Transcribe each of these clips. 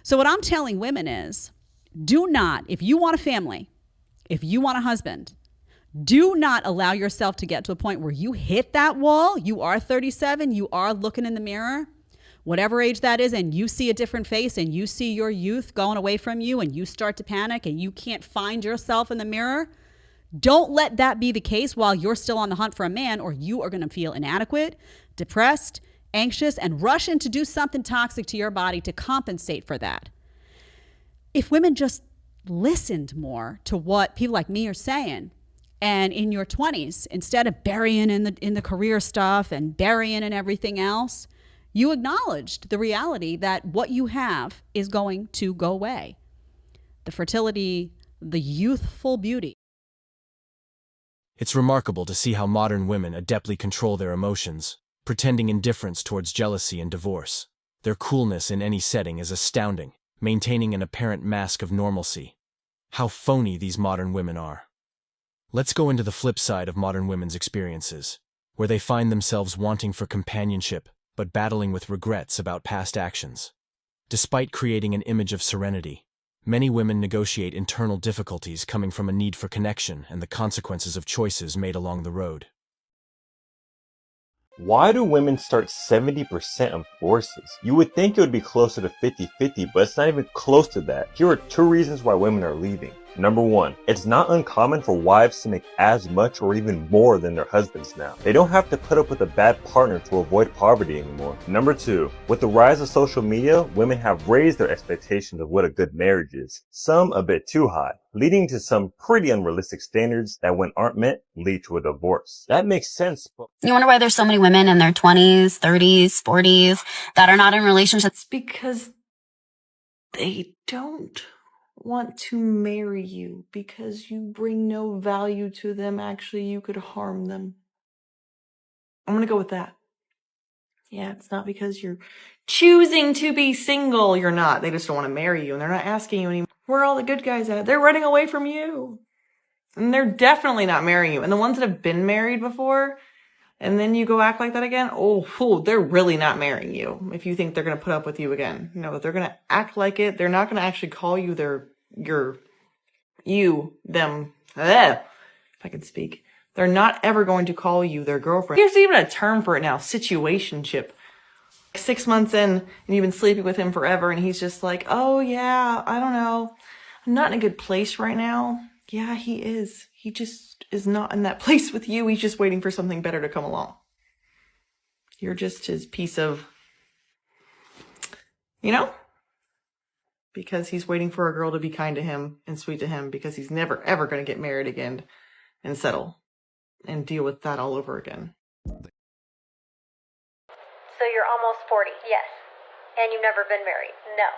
So what I'm telling women is, do not, if you want a family, if you want a husband, do not allow yourself to get to a point where you hit that wall. You are 37, you are looking in the mirror, whatever age that is, and you see a different face and you see your youth going away from you and you start to panic and you can't find yourself in the mirror. Don't let that be the case while you're still on the hunt for a man, or you are going to feel inadequate, depressed, anxious, and rush in to do something toxic to your body to compensate for that. If women just listened more to what people like me are saying, and in your 20s, instead of burying in the career stuff and burying in everything else, you acknowledged the reality that what you have is going to go away. The fertility, the youthful beauty. It's remarkable to see how modern women adeptly control their emotions, pretending indifference towards jealousy and divorce. Their coolness in any setting is astounding, maintaining an apparent mask of normalcy. How phony these modern women are. Let's go into the flip side of modern women's experiences, where they find themselves wanting for companionship, but battling with regrets about past actions. Despite creating an image of serenity, many women negotiate internal difficulties coming from a need for connection and the consequences of choices made along the road. Why do women start 70% of divorces? You would think it would be closer to 50-50, but it's not even close to that. Here are 2 reasons why women are leaving. Number 1, it's not uncommon for wives to make as much or even more than their husbands now. They don't have to put up with a bad partner to avoid poverty anymore. Number 2, with the rise of social media, women have raised their expectations of what a good marriage is. Some a bit too high, leading to some pretty unrealistic standards that, when aren't met, lead to a divorce. That makes sense, but you wonder why there's so many women in their 20s, 30s, 40s that are not in relationships? Because they don't want to marry you, because you bring no value to them. Actually, you could harm them. I'm gonna go with that. Yeah, it's not because you're choosing to be single. You're not. They just don't want to marry you, and they're not asking you anymore. Where are all the good guys at? They're running away from you. And they're definitely not marrying you. And the ones that have been married before, and then you go act like that again, they're really not marrying you if you think they're going to put up with you again. No, they're going to act like it. They're not going to actually call you them. If I could speak. They're not ever going to call you their girlfriend. There's even a term for it now, situationship. 6 months in, and you've been sleeping with him forever, and he's just like, oh yeah, I don't know. I'm not in a good place right now. Yeah, he is. He just is not in that place with you. He's just waiting for something better to come along. You're just his piece of, because he's waiting for a girl to be kind to him and sweet to him, because he's never, ever going to get married again and settle and deal with that all over again. So you're almost 40, yes. And you've never been married? No.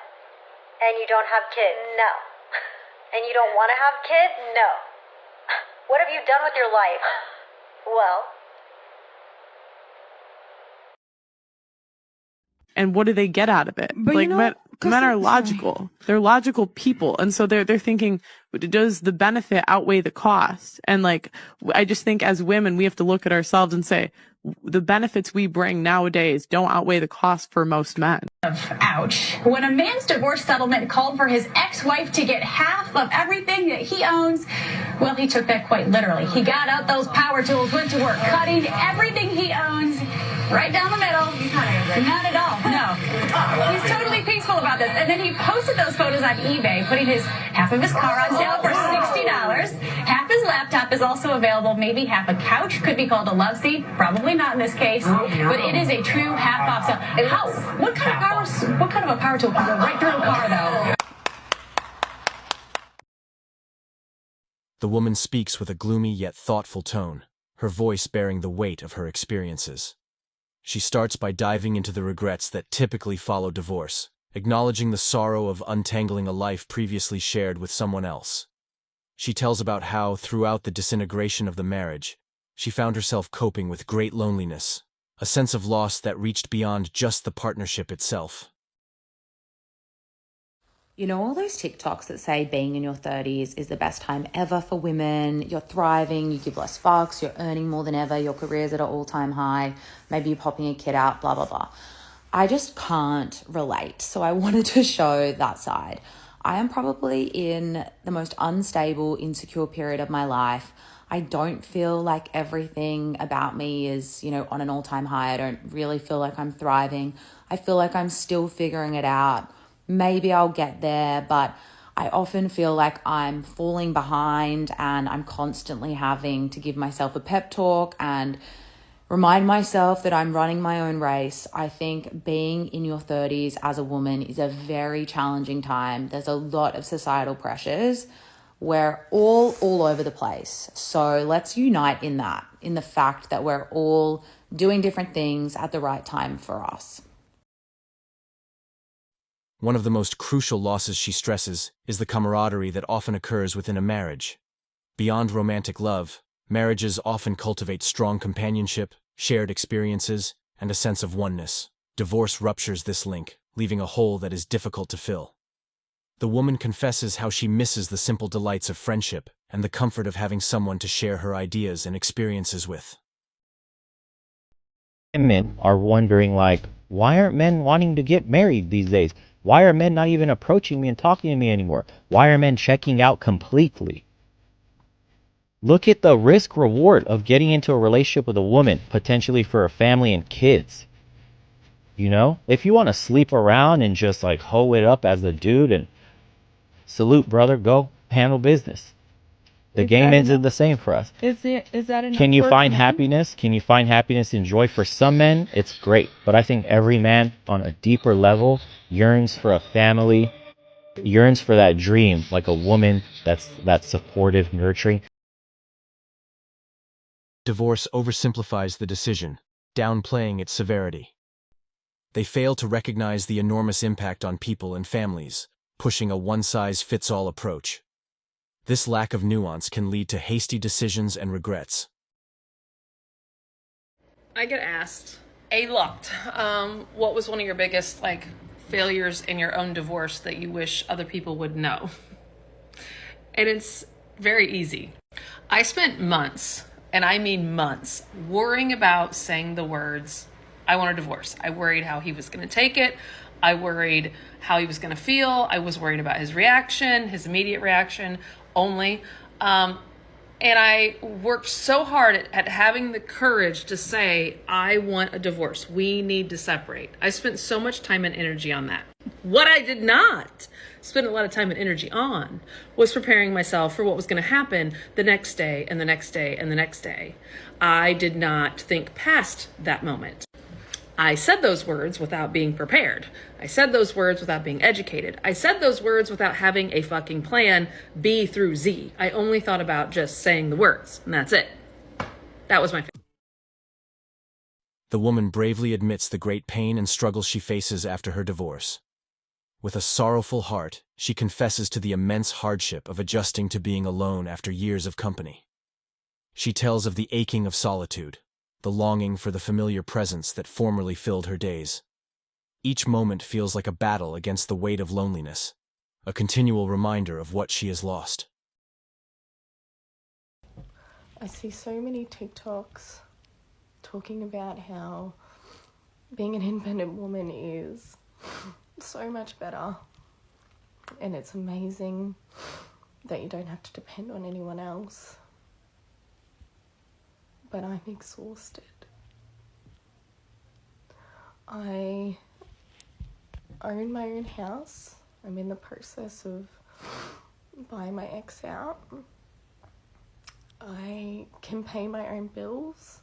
And you don't have kids? No. And you don't want to have kids? No. What have you done with your life? Well. And what do they get out of it? But men are logical. They're logical people. And so they're thinking, does the benefit outweigh the cost? And I just think as women, we have to look at ourselves and say, the benefits we bring nowadays don't outweigh the cost for most men. Ouch. When a man's divorce settlement called for his ex-wife to get half of everything that he owns, well, he took that quite literally. He got out those power tools, went to work, cutting everything he owns right down the middle. He's not angry. Not at all, no. He's totally peaceful about this. And then he posted those photos on eBay, putting half of his car on sale for $60. Half his laptop is also available. Maybe half a couch, could be called a love seat. Probably not in this case, but it is a true half off sale. What kind of a power tool can go right through a car, though? The woman speaks with a gloomy yet thoughtful tone, her voice bearing the weight of her experiences. She starts by diving into the regrets that typically follow divorce, acknowledging the sorrow of untangling a life previously shared with someone else. She tells about how, throughout the disintegration of the marriage, she found herself coping with great loneliness, a sense of loss that reached beyond just the partnership itself. All those TikToks that say being in your 30s is the best time ever for women, you're thriving, you give less fucks, you're earning more than ever, your career's at an all-time high, maybe you're popping a kid out, blah, blah, blah. I just can't relate. So I wanted to show that side. I am probably in the most unstable, insecure period of my life. I don't feel like everything about me is, on an all-time high. I don't really feel like I'm thriving. I feel like I'm still figuring it out. Maybe I'll get there, but I often feel like I'm falling behind and I'm constantly having to give myself a pep talk and remind myself that I'm running my own race. I think being in your 30s as a woman is a very challenging time. There's a lot of societal pressures. We're all over the place. So let's unite in that, in the fact that we're all doing different things at the right time for us. One of the most crucial losses she stresses is the camaraderie that often occurs within a marriage. Beyond romantic love, marriages often cultivate strong companionship, shared experiences, and a sense of oneness. Divorce ruptures this link, leaving a hole that is difficult to fill. The woman confesses how she misses the simple delights of friendship and the comfort of having someone to share her ideas and experiences with. Men are wondering, why aren't men wanting to get married these days? Why are men not even approaching me and talking to me anymore? Why are men checking out completely? Look at the risk reward of getting into a relationship with a woman, potentially for a family and kids. If you want to sleep around and just hoe it up as a dude, and salute, brother, go handle business. The game isn't the same for us. Is that enough? Can you find happiness? Can you find happiness and joy? For some men, it's great. But I think every man on a deeper level yearns for a family, yearns for that dream, like a woman that's supportive, nurturing. Divorce oversimplifies the decision, downplaying its severity. They fail to recognize the enormous impact on people and families, pushing a one-size-fits-all approach. This lack of nuance can lead to hasty decisions and regrets. I get asked a lot, what was one of your biggest failures in your own divorce that you wish other people would know? And it's very easy. I spent months, and I mean months, worrying about saying the words, I want a divorce. I worried how he was going to take it. I worried how he was going to feel. I was worried about his reaction, his immediate reaction only. And I worked so hard at having the courage to say, I want a divorce. We need to separate. I spent so much time and energy on that. What I did not spend a lot of time and energy on was preparing myself for what was going to happen the next day and the next day and the next day. I did not think past that moment. I said those words without being prepared. I said those words without being educated. I said those words without having a fucking plan B through Z. I only thought about just saying the words, and that's it. That was my favorite. The woman bravely admits the great pain and struggle she faces after her divorce. With a sorrowful heart, she confesses to the immense hardship of adjusting to being alone after years of company. She tells of the aching of solitude, the longing for the familiar presence that formerly filled her days. Each moment feels like a battle against the weight of loneliness, a continual reminder of what she has lost. I see so many TikToks talking about how being an independent woman is so much better, and it's amazing that you don't have to depend on anyone else. But I'm exhausted. I own my own house. I'm in the process of buying my ex out. I can pay my own bills.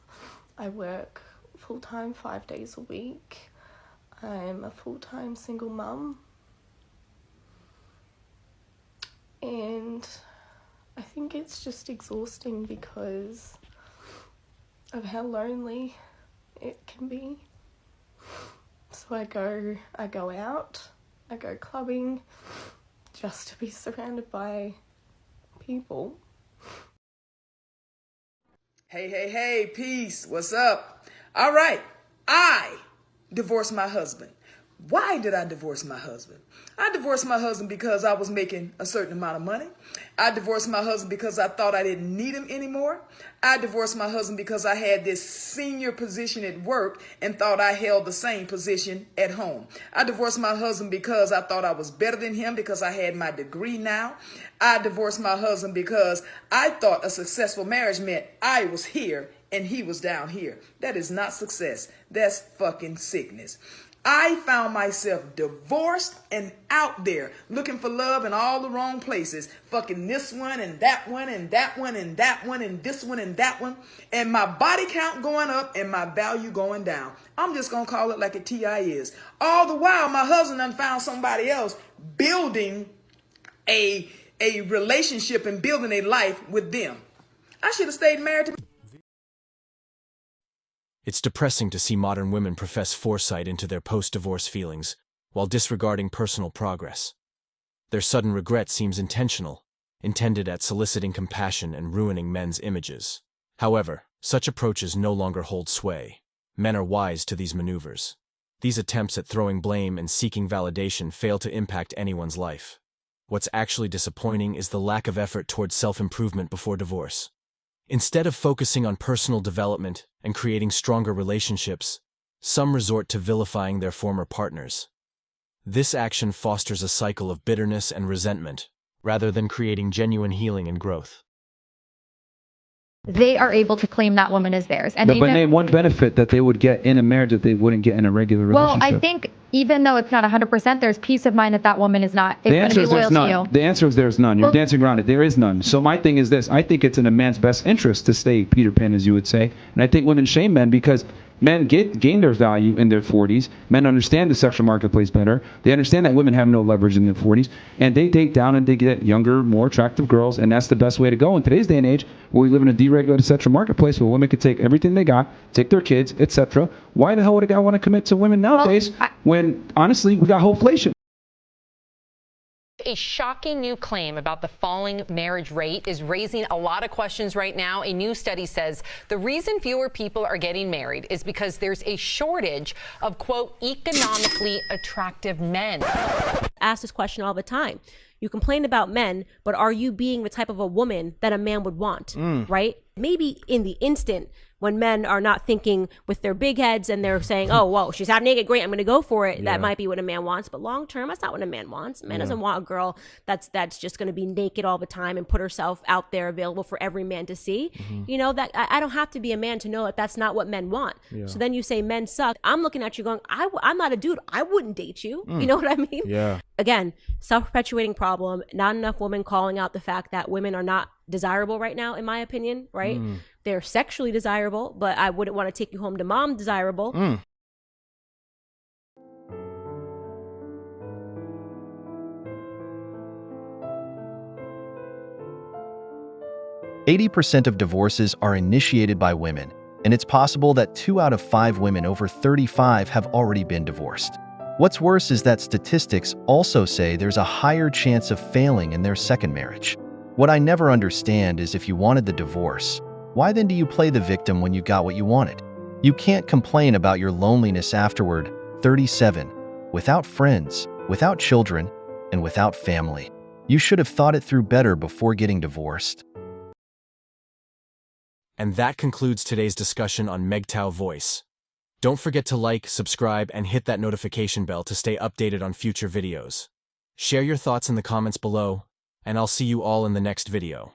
I work full-time 5 days a week. I'm a full-time single mum. And I think it's just exhausting because of how lonely it can be. So I go out, I go clubbing just to be surrounded by people. Hey, peace. What's up? All right, I divorced my husband. Why did I divorce my husband? I divorced my husband because I was making a certain amount of money. I divorced my husband because I thought I didn't need him anymore. I divorced my husband because I had this senior position at work and thought I held the same position at home. I divorced my husband because I thought I was better than him because I had my degree now. I divorced my husband because I thought a successful marriage meant I was here and he was down here. That is not success. That's fucking sickness. I found myself divorced and out there looking for love in all the wrong places, fucking this one and that one and that one and that one and this one and that one, and my body count going up and my value going down. I'm just gonna call it like a TI is. All the while, my husband done found somebody else building a relationship and building a life with them. I should have stayed married to. It's depressing to see modern women profess foresight into their post-divorce feelings while disregarding personal progress. Their sudden regret seems intentional, intended at soliciting compassion and ruining men's images. However, such approaches no longer hold sway. Men are wise to these maneuvers. These attempts at throwing blame and seeking validation fail to impact anyone's life. What's actually disappointing is the lack of effort towards self-improvement before divorce. Instead of focusing on personal development and creating stronger relationships, some resort to vilifying their former partners. This action fosters a cycle of bitterness and resentment, rather than creating genuine healing and growth. They are able to claim that woman as theirs. And But name one benefit that they would get in a marriage that they wouldn't get in a regular relationship. Well, I think even though it's not 100%, there's peace of mind that that woman is not going to be loyal to you. The answer is there's none. You're dancing around it. There is none. So my thing is this. I think it's in a man's best interest to stay Peter Pan, as you would say. And I think women shame men because men gain their value in their 40s. Men understand the sexual marketplace better. They understand that women have no leverage in their 40s. And they date down and they get younger, more attractive girls. And that's the best way to go in today's day and age, where we live in a deregulated sexual marketplace where women could take everything they got, take their kids, etc. Why the hell would a guy want to commit to women nowadays when, honestly, we got inflation? A shocking new claim about the falling marriage rate is raising a lot of questions right now. A new study says the reason fewer people are getting married is because there's a shortage of, quote, economically attractive men. Ask this question all the time. You complain about men, but are you being the type of a woman that a man would want, right? Maybe in the instant when men are not thinking with their big heads and they're saying, oh, whoa, she's half naked, great, I'm going to go for it. Yeah. That might be what a man wants. But long term, that's not what a man wants. A man doesn't want a girl that's just going to be naked all the time and put herself out there available for every man to see. You know, that I don't have to be a man to know that that's not what men want. So then you say men suck. I'm looking at you going, I'm not a dude. I wouldn't date you. You know what I mean? Yeah. Again, self-perpetuating problem. Not enough women calling out the fact that women are not desirable right now, in my opinion, right? They're sexually desirable, but I wouldn't want to take you home to mom desirable. 80% of divorces are initiated by women, and it's possible that 2 out of 5 women over 35 have already been divorced. What's worse is that statistics also say there's a higher chance of failing in their second marriage. What I never understand is if you wanted the divorce, why then do you play the victim when you got what you wanted? You can't complain about your loneliness afterward, 37, without friends, without children, and without family. You should have thought it through better before getting divorced. And that concludes today's discussion on MGTOW Voice. Don't forget to like, subscribe, and hit that notification bell to stay updated on future videos. Share your thoughts in the comments below, and I'll see you all in the next video.